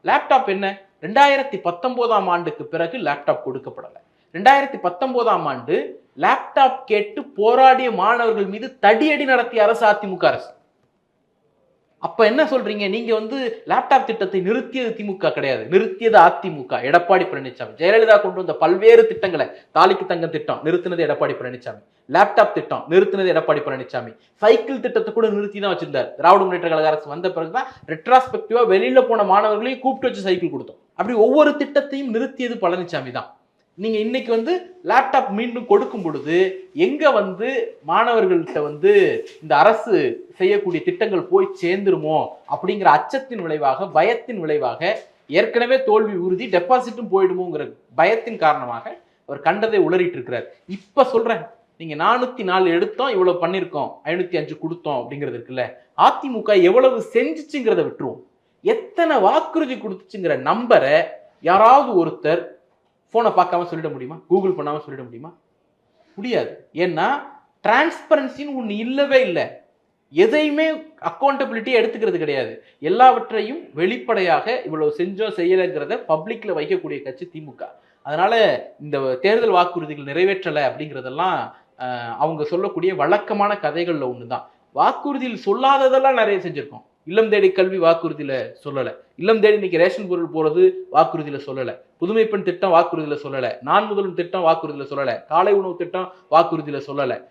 Laptop என்ன 2019ஆம் ஆண்டுக்கு பிறகு லேப்டாப் கொடுக்கப்படலை. 2019ஆம் ஆண்டு லேப்டாப் கேட்டு போராடிய மாணவர்கள் மீது தடியடி நடத்திய அரசு அதிமுக அரசு. அப்ப என்ன சொல்றீங்க? நீங்க லேப்டாப் திட்டத்தை நிறுத்தியது திமுக கிடையாது, நிறுத்தியது அதிமுக, எடப்பாடி பழனிசாமி. ஜெயலலிதா கொண்டு வந்த பல்வேறு திட்டங்களை, தாலிக்கு தங்கம் திட்டம் நிறுத்தினது எடப்பாடி பழனிசாமி, லேப்டாப் திட்டம் நிறுத்தினது எடப்பாடி பழனிசாமி, சைக்கிள் திட்டத்தை கூட நிறுத்தி தான் வச்சிருந்தார். திராவிட முன்னேற்ற கழக அரசு வந்த பிறகுதான் ரெட்ராஸ்பெக்டிவா வெளியில போன மாணவர்களையும் கூப்பிட்டு வச்சு சைக்கிள் கொடுத்தோம். அப்படி ஒவ்வொரு திட்டத்தையும் நிறுத்தியது பழனிசாமி தான். நீங்க இன்னைக்கு லேப்டாப் மீண்டும் கொடுக்கும் பொழுது எங்க மாணவர்கள்ட்ட இந்த அரசு செய்யக்கூடிய திட்டங்கள் போய் சேர்ந்துருமோ அப்படிங்கிற அச்சத்தின் விளைவாக, பயத்தின் விளைவாக, ஏற்கனவே தோல்வி உறுதி, டெபாசிட்டும் போயிடுமோங்கிற பயத்தின் காரணமாக அவர் கண்டதை உளறிட்டு இருக்கிறார். இப்ப சொல்றேன், நீங்க 404 எடுத்தோம், இவ்வளவு பண்ணிருக்கோம், 505 கொடுத்தோம் அப்படிங்கிறது இருக்குல்ல, அதிமுக எவ்வளவு செஞ்சுச்சுங்கிறத விட்டுருவோம். எத்தனை வாக்குறுதி கொடுத்துச்சுங்கிற நம்பரை யாராவது ஒருத்தர் போனை பார்க்காம சொல்லிட முடியுமா? கூகுள் பண்ணாம சொல்லிட முடியுமா? முடியாது. ஏன்னா டிரான்ஸ்பரன்சின்னு ஒண்ணு இல்லவே இல்லை. எதையுமே அக்கௌண்டபிலிட்டி எடுத்துக்கிறது கிடையாது. எல்லாவற்றையும் வெளிப்படையாக இவ்வளவு செஞ்சோம் செய்யலைங்கிறத பப்ளிக்ல வைக்கக்கூடிய கட்சி திமுக. அதனால இந்த தேர்தல் வாக்குறுதிகள் நிறைவேற்றலை அப்படிங்கிறதெல்லாம் அவங்க சொல்லக்கூடிய வழக்கமான கதைகள்ல ஒண்ணுதான். வாக்குறுதியில் சொல்லாததெல்லாம் நிறைய செஞ்சிருக்கோம். இல்லம் தேடி கல்வி வாக்குறுதியில சொல்லல, இல்லம் தேடி இன்னைக்கு ரேஷன் பொருள் போறது வாக்குறுதியில சொல்லல, புதுமை பெண் திட்டம் வாக்குறுதியில சொல்லல, நான் முதலும் திட்டம் வாக்குறுதியில சொல்லல, காலை உணவு திட்டம் வாக்குறுதியில சொல்லல,